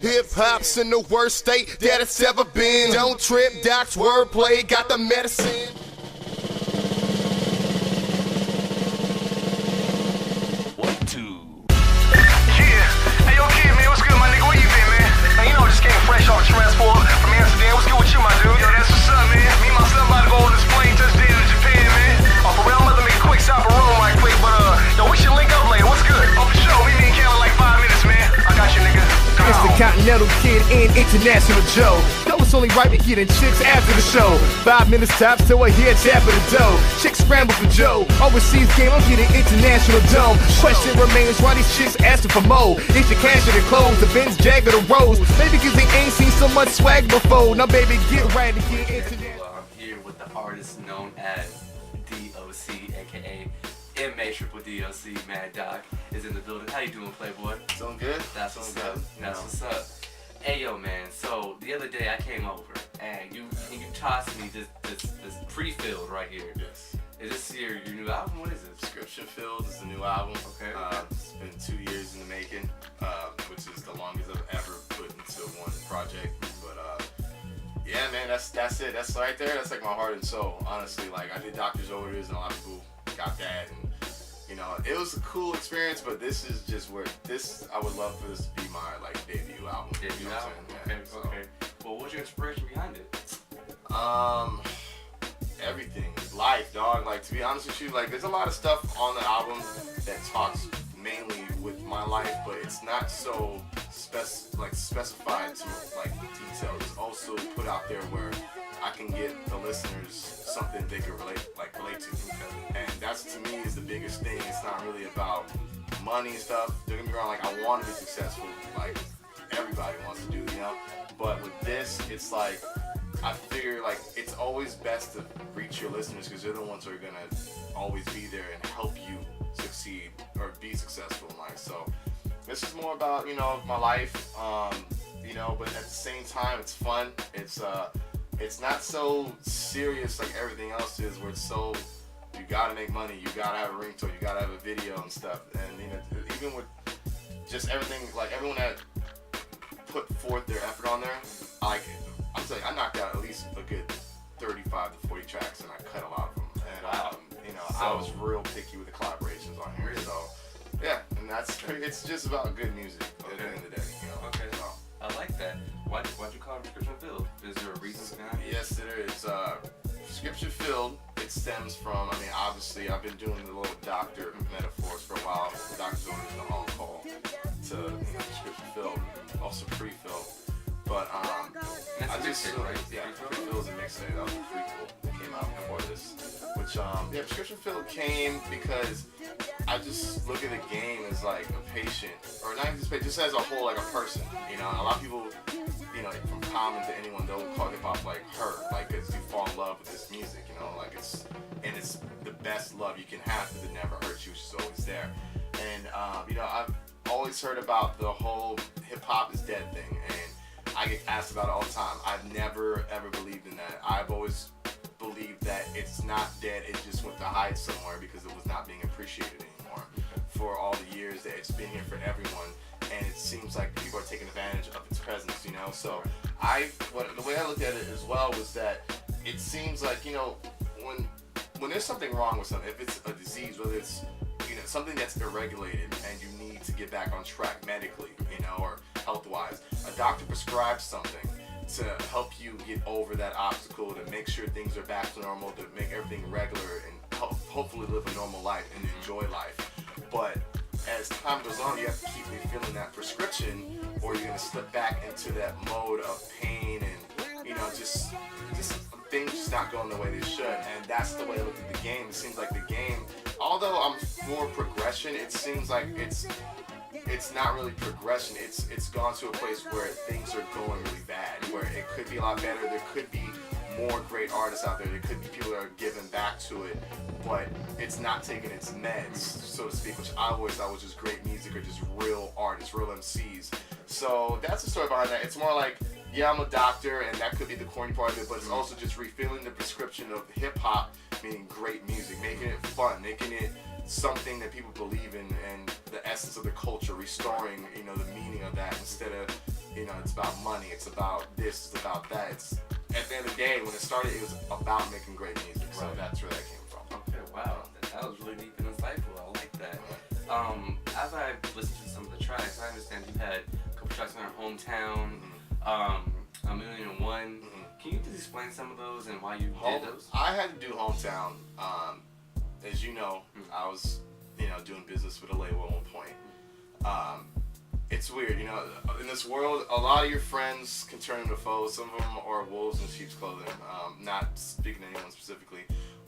Hip hop's in the worst state that it's ever been. Don't trip, Doc's wordplay got the medicine. Hey, yo, kid, man, what's good, my nigga? Where you been, man? Man, you know, just came fresh off the transport from Amsterdam. What's good with you, my dude? Yo, that's what's up, man. Me and my son about to go on this plane, touchdown to Japan, man. Oh, for real, I'm about to make a quick stop at Rome right quick, but, yo, we should link up later. What's good? Oh, for sure. Meet me in Canada like 5 minutes, man. I got you, nigga. It's the Continental Kid and International Joe. Know it's only right to get in chicks after the show. 5 minutes tops till I hear tap of the dough. Chicks scramble for Joe. Overseas game, I'm getting international dome. Question remains, why these chicks asking for more? Is your cash or the clothes, the Benz, Jag, or the Rose? Maybe cause they ain't seen so much swag before. Now baby, get right to get international. I'm here with the artist known as DOC, aka MA DOC. Madd Doc is in the building. How you doing, Playboy? Doing good? That's what's up. That's what's up. Hey yo, man. So the other day I came over and you tossed me this pre-filled right here. Yes. Is this your new album? What is it? Prescription Filled is the new album. Okay. It's been 2 years in the making, which is the longest I've ever put into one project. But yeah, man, that's it. That's right there. That's like my heart and soul. Honestly, like I did doctor's orders and a lot of people got that, and you know, it was a cool experience. But this is just where I would love for this to be my like debut album. Debut album. Yeah, Okay. Well, what's your inspiration behind it? Everything. Life, dog. Like, to be honest with you, like, there's a lot of stuff on the album that talks mainly with my life, but it's not so specified to like details. It's also put out there where I can get the listeners something they can relate to. And that's, to me, is the biggest thing. It's not really about money and stuff. Don't get me wrong, like, I want to be successful, like everybody wants to do, you know? But with this, it's like, I figure like it's always best to reach your listeners because they're the ones who are gonna always be there and help you succeed or be successful in life. So this is more about, you know, my life, you know, but at the same time it's fun. It's not so serious like everything else is, where it's so, you gotta make money, you gotta have a ringtone, you gotta have a video and stuff. And you know, even with just everything, like everyone that put forth their effort on there, I like it. I'm telling you, I knocked out at least a good 35 to 40 tracks, and I cut a lot of them. And you know, I was real picky with the collaborations on here. So yeah, and it's just about good music at the end of the day. You know? Okay. So I like that. Why'd you call it Prescription Filled? Is there a reason behind it? Yes, there is. Prescription Filled, it stems from, I mean, obviously, I've been doing the little doctor metaphors for a while. The doctor's orders in the hall call to, you know, Prescription Filled, also pre-filled. But I just right? Yeah, Pre-Filled is a mixtape. That was a prequel that came out before this. Which yeah, Prescription Filled came because I just look at the game as like a patient, or not just patient, just as a whole, like a person. You know, a lot of people, you know, from Common to anyone, they'll call hip hop like her, like because you fall in love with this music. You know, like it's the best love you can have because it never hurts you. It's just always there. And you know, I've always heard about the whole hip hop is dead thing, and I get asked about it all the time. I've never ever believed in that. I've always believed that it's not dead, it just went to hide somewhere because it was not being appreciated anymore for all the years that it's been here for everyone, and it seems like people are taking advantage of its presence, you know? So the way I looked at it as well was that it seems like, you know, when there's something wrong with something, if it's a disease, whether it's, you know, something that's irregulated and you need to get back on track medically, you know, or health-wise, a doctor prescribes something to help you get over that obstacle, to make sure things are back to normal, to make everything regular, and hopefully live a normal life and enjoy life. But as time goes on, you have to keep refilling that prescription, or you're gonna slip back into that mode of pain and, you know, just things just not going the way they should. And that's the way I look at the game. It seems like the game, although I'm for progression, it seems like it's not really progression. It's gone to a place where things are going really bad, where it could be a lot better. There could be more great artists out there. There could be people that are giving back to it, but it's not taking its meds, so to speak, which I always thought was just great music or just real artists, real MCs. So that's the story behind that. It's more like, yeah, I'm a doctor, and that could be the corny part of it, but it's also just refilling the prescription of hip hop, meaning great music, making it fun, making it something that people believe in, and the essence of the culture, restoring, you know, the meaning of that, instead of you know, it's about money, it's about this, it's about that. It's at the end of the day, when it started, it was about making great music. So that's where that came from. Okay, wow, that was really deep and insightful. I like that. As I listened to some of the tracks, I understand you had a couple tracks in our hometown, A Million and One. Can you just explain some of those and why you did those? I had to do Hometown. As you know, I was, you know, doing business with a label at one point. It's weird, you know, in this world, a lot of your friends can turn into foes. Some of them are wolves in sheep's clothing. Not speaking to anyone specifically,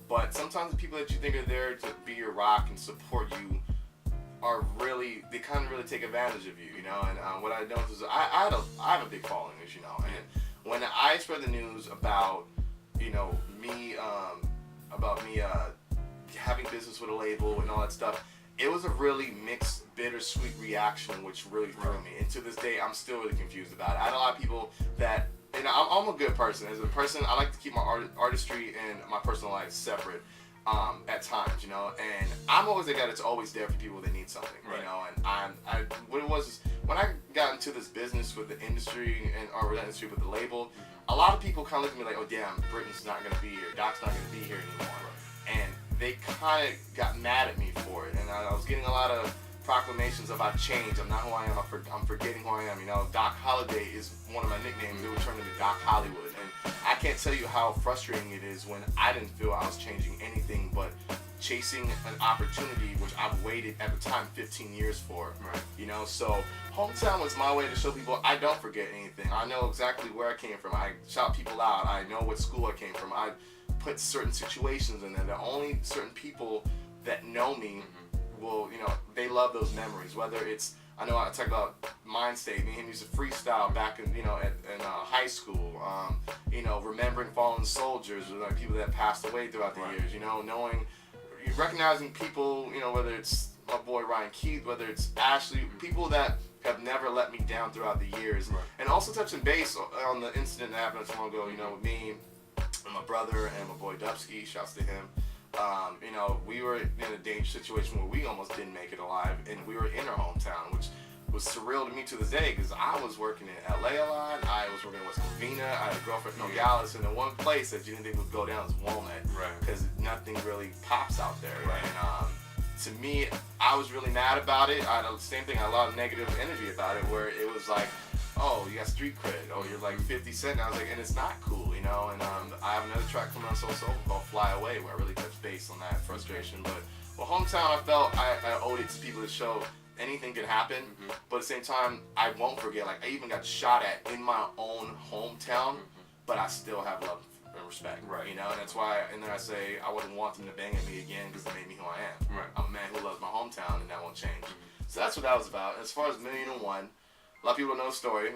but sometimes the people that you think are there to be your rock and support you are really, they kind of really take advantage of you, you know. And what I noticed is I have a big following, as you know, and when I spread the news about, you know, me having business with a label and all that stuff, it was a really mixed, bittersweet reaction, which really threw me. And to this day, I'm still really confused about it. I had a lot of people that, you know, I'm a good person. As a person, I like to keep my artistry and my personal life separate at times, you know. And I'm always the guy that's always there for people that need something, you know. And what it was is, when I got into this business with the industry or with the industry with the label, a lot of people kind of look at me like, oh damn, Britton's not gonna be here, Doc's not gonna be here anymore, and they kind of got mad at me for it. And I was getting a lot of proclamations of I've changed, I'm not who I am, I'm forgetting who I am. You know, Doc Holliday is one of my nicknames. It would turn into Doc Hollywood, and I can't tell you how frustrating it is when I didn't feel I was changing anything but chasing an opportunity which I've waited at the time 15 years for. You know, so Hometown was my way to show people I don't forget anything. I know exactly where I came from. I shout people out. I know what school I came from. I put certain situations in there. The only certain people that know me will, you know, they love those memories. Whether it's, I know I talk about Mind State, me and him used to freestyle back in, you know, in high school. You know, remembering fallen soldiers, like people that passed away throughout the years. You know, recognizing people, you know, whether it's my boy Ryan Keith, whether it's Ashley, people that have never let me down throughout the years. And also touching base on the incident that happened so long ago, you know, with me and my brother and my boy Dubsky, shouts to him. You know, we were in a dangerous situation where we almost didn't make it alive, and we were in our hometown, which was surreal to me to this day, because I was working in LA a lot, I was working in West Covina, I had a girlfriend in Nogales, and the one place that you didn't think would go down is Walnut, because nothing really pops out there. And to me, I was really mad about it. I had the same thing, I had a lot of negative energy about it, where it was like, oh, you got street cred, oh, you're like 50 Cent, and I was like, and it's not cool, you know. And I have another track coming on Soul called Fly Away, where I really touch base on that frustration. But well, Hometown, I felt I owed it to people to show anything can happen, but at the same time, I won't forget. Like, I even got shot at in my own hometown, but I still have love and respect, you know. And that's why, and then I say I wouldn't want them to bang at me again because they made me who I am. I'm a man who loves my hometown, and that won't change. So that's what that was about. As far as Million and One, a lot of people know the story.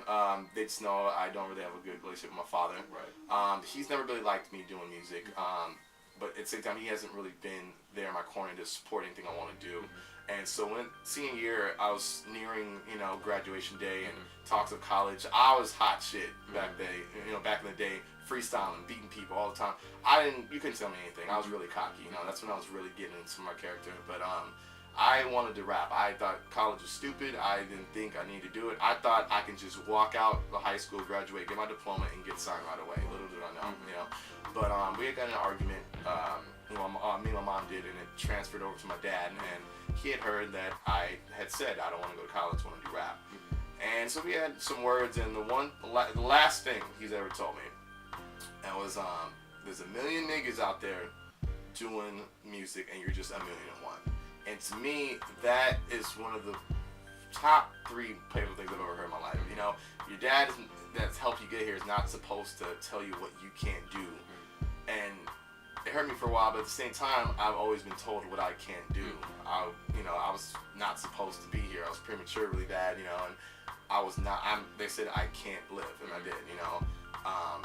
They just know I don't really have a good relationship with my father. He's never really liked me doing music, but at the same time, he hasn't really been there in my corner to support anything I want to do. And so when senior year, I was nearing, you know, graduation day and talks of college. I was hot shit back then, you know, back in the day, freestyling, beating people all the time. You couldn't tell me anything. I was really cocky, you know. That's when I was really getting into my character. But I wanted to rap. I thought college was stupid. I didn't think I needed to do it. I thought I could just walk out of high school, graduate, get my diploma, and get signed right away. Little did I know, you know. But we had got in an argument. Me and my mom did, and it transferred over to my dad. And he had heard that I had said I don't want to go to college, I want to do rap. And so we had some words, and the last thing he's ever told me, that was there's a million niggas out there doing music, and you're just a million and one. And to me, that is one of the top 3 painful things I've ever heard in my life. You know, your dad that's helped you get here is not supposed to tell you what you can't do. And it hurt me for a while, but at the same time, I've always been told what I can't do. You know, I was not supposed to be here. I was premature really bad, you know, and I was not, they said I can't live, and I did, you know.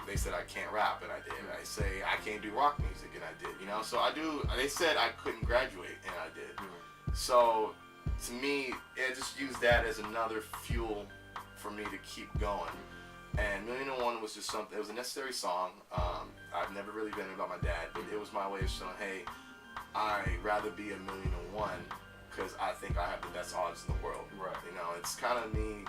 They said I can't rap, and I did. I say I can't do rock music, and I did, you know. So I do, they said I couldn't graduate, and I did. So to me, I just used that as another fuel for me to keep going. And Million and One was just something, it was a necessary song. I've never really been about my dad, but it was my way of showing, hey, I'd rather be a million and one because I think I have the best odds in the world. You know, it's kind of me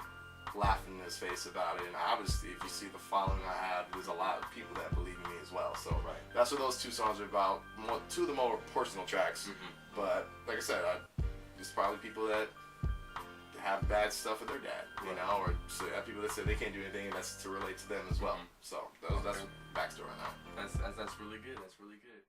laughing in his face about it. And obviously, if you see the following I have, there's a lot of people that believe in me as well. So that's what those two songs are about. Two of the more personal tracks. But like I said, there's probably people that have bad stuff with their dad, you know, or so have people that say they can't do anything, and that's to relate to them as well. So that's backstory on that. That's really good. That's really good.